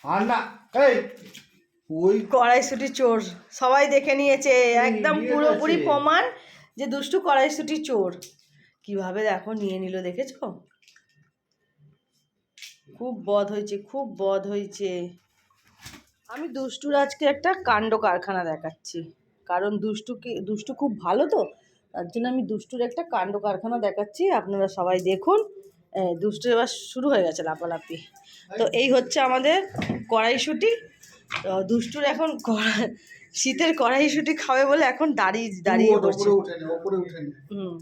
আর না এই ওই কড়াইশুটি চোর সবাই দেখে নিয়েছে, একদম পুরোপুরি প্রমাণ যে দুষ্টু কড়াইশুটি চোর। কিভাবে দেখো নিয়ে নিল, দেখেছো? খুব বদ হয়েছে, খুব বদ হয়েছে। আমি দুষ্টুর আজকে একটা কাণ্ড কারখানা দেখাচ্ছি, কারণ দুষ্টু খুব ভালো তো, তার জন্য আমি দুষ্টুর একটা কাণ্ড কারখানা দেখাচ্ছি। আপনারা সবাই দেখুন। দুষ্টু এবার শুরু হয়ে গেছে লাফালাফি। তো এই হচ্ছে আমাদের কড়াইশুঁটি। তো দুষ্টুর এখন শীতের কড়াইশুঁটি খাবে বলে এখন দাঁড়িয়ে পড়ছে। হুম,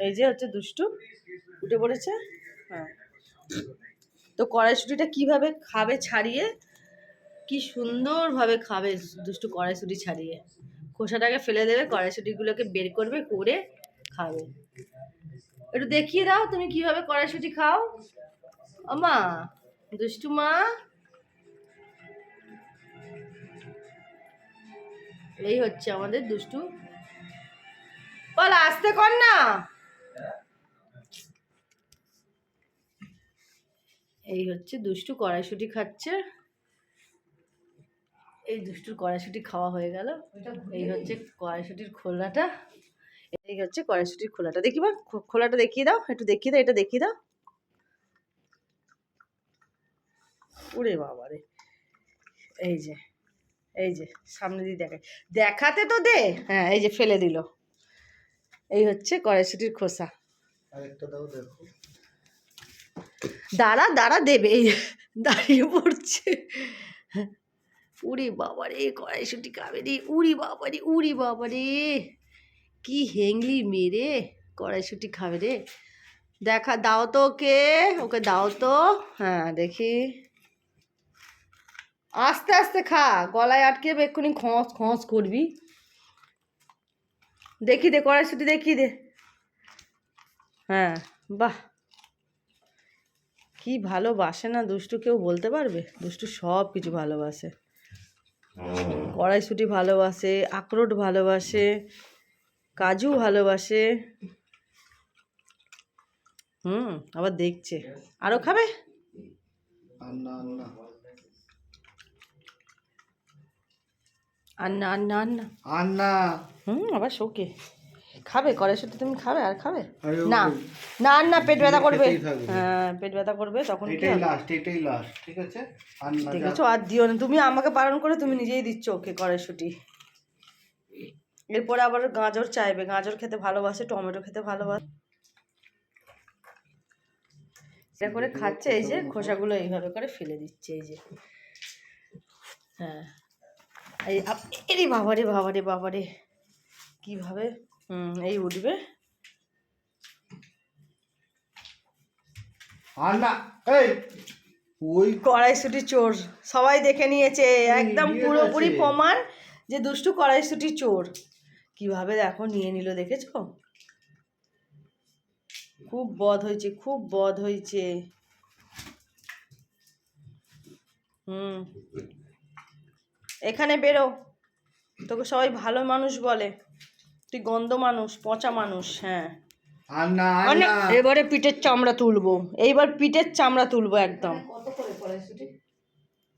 এই যে হচ্ছে দুষ্টু উঠে পড়েছে। হ্যাঁ, তো কড়াইশুঁটিটা কিভাবে খাবে ছাড়িয়ে, কি সুন্দরভাবে খাবে দুষ্টু কড়াইশুঁটি ছাড়িয়ে। খোসাটাকে ফেলে দেবে, কড়াইশুঁটিগুলোকে বের করবে, করে খাবে। একটু দেখিয়ে দাও তুমি কিভাবে কড়াইশুঁটি খাও। মা, দুষ্টু মা, এই হচ্ছে আমাদের দুষ্টু। বল আসতে কর না। এই হচ্ছে দুষ্টু কড়াইশুঁটি খাচ্ছে। এই দুষ্টুর কড়াইশুঁটি খাওয়া হয়ে গেল। এই হচ্ছে কড়াইশুঁটির খোলাটা। এই হচ্ছে কড়াইশুঁটির খোলাটা। দেখি বা খোলাটা দেখিয়ে দাও, একটু দেখিয়ে দাও, এটা দেখিয়ে দাও। ওরে বাবারে, এই যে, এই যে সামনে দিয়ে দেখাতে তো দে। হ্যাঁ, এই যে ফেলে দিল। এই হচ্ছে কড়াইশুঁটির খোসা। আরেকটা দাও দেখো। দাঁড়া দাঁড়া দেবে, এই দাঁড়িয়ে পড়ছে। উড়ি বাবারে, কড়াইশুঁটি খাবে রে। উড়ি বাবারে, কি হেংলি মেরে কড়াইশুঁটি খাবে রে। দেখা দাও তো, ওকে দাও তো। হ্যাঁ দেখি, আস্তে আস্তে খা, গলায় আটকে এক্ষুনি খস খস করবি। দেখি দে কড়াইশুঁটি, দেখি দে। হ্যাঁ, বাহ, কি ভালোবাসে না দুষ্টু, কেউ বলতে পারবে? দুষ্টু সব কিছু ভালোবাসে। কড়াইশুঁটি ভালোবাসে, আখরোট ভালোবাসে, কাজু ভালোবাসে। আবার দেখছে আরো খাবে। আন্না আন্না আন্না আন্না আন্না আন্না। আবার শোকে খাবে কড়াইশুঁটি। তুমি খাবে আর খাবে আরে না? না না, পেট ব্যথা করবে। খেতেই থাকবে। হ্যাঁ, পেট ব্যথা করবে তখন। কি এটাই হবে? লাস্ট, এটাই লাস্ট, ঠিক আছে? আন্না ঠিক যা। আছে, আর দিও না তুমি, আমাকে বারণ করে তুমি নিজেই দিচ্ছ ওকে কড়াইশুঁটি। এরপরে আবার গাজর চাইবে, গাজর খেতে ভালোবাসে, টমেটো খেতে ভালোবাসে। এটা করে খাচ্ছে, এই যে খোসাগুলো এইভাবে করে ফেলে দিচ্ছে, এই যে। হ্যাঁ, এই বাবারে বাবারে বাবারে, কিভাবে এই উঠবে। আর না এই ওই কড়াইশুটি চোর সবাই দেখে নিয়েছে, একদম পুরোপুরি প্রমাণ যে দুষ্টু কড়াইশুটি চোর। কিভাবে দেখো নিয়ে নিল, দেখেছো? খুব বদ হয়েছে, খুব বদ হয়েছে। এখানে বেরো, তোকে সবাই ভালো মানুষ বলে, তুই গন্ধ মানুষ, পচা মানুষ। হ্যাঁ, এবারে পিঠের চামড়া তুলবো, এইবার পিঠের চামড়া তুলবো একদম।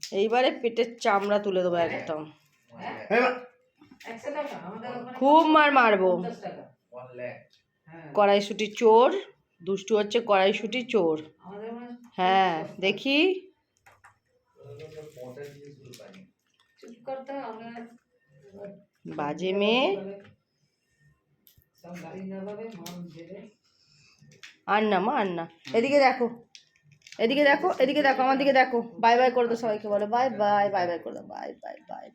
এইবারে পেটের চামড়া তুলে দেবো একদম। খুব মারবো। কড়াইশুটি চোর, দুষ্টু হচ্ছে কড়াইশুটি চোর। হ্যাঁ দেখি, বাজে মেয়ে। আর না মা, আর না। এদিকে দেখো, এদিকে দেখো, এদিকে দেখো, আমার দিকে দেখো। বাই বাই করে দাও সবাইকে, বলো বাই বাই, বাই বাই করে দাও, bye bye bye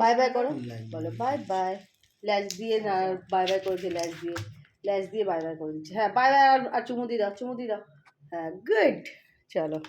bye bye করো, বলো বাই বাই। ল্যাজ দিয়ে না, বাই বাই করেছে, ল্যাজ দিয়ে বাই বাই করে দিচ্ছে। হ্যাঁ বাই বাই, আর চুমু দিয়ে দাও, চুমু দিয়ে দাও। হ্যাঁ, গুড, চলো।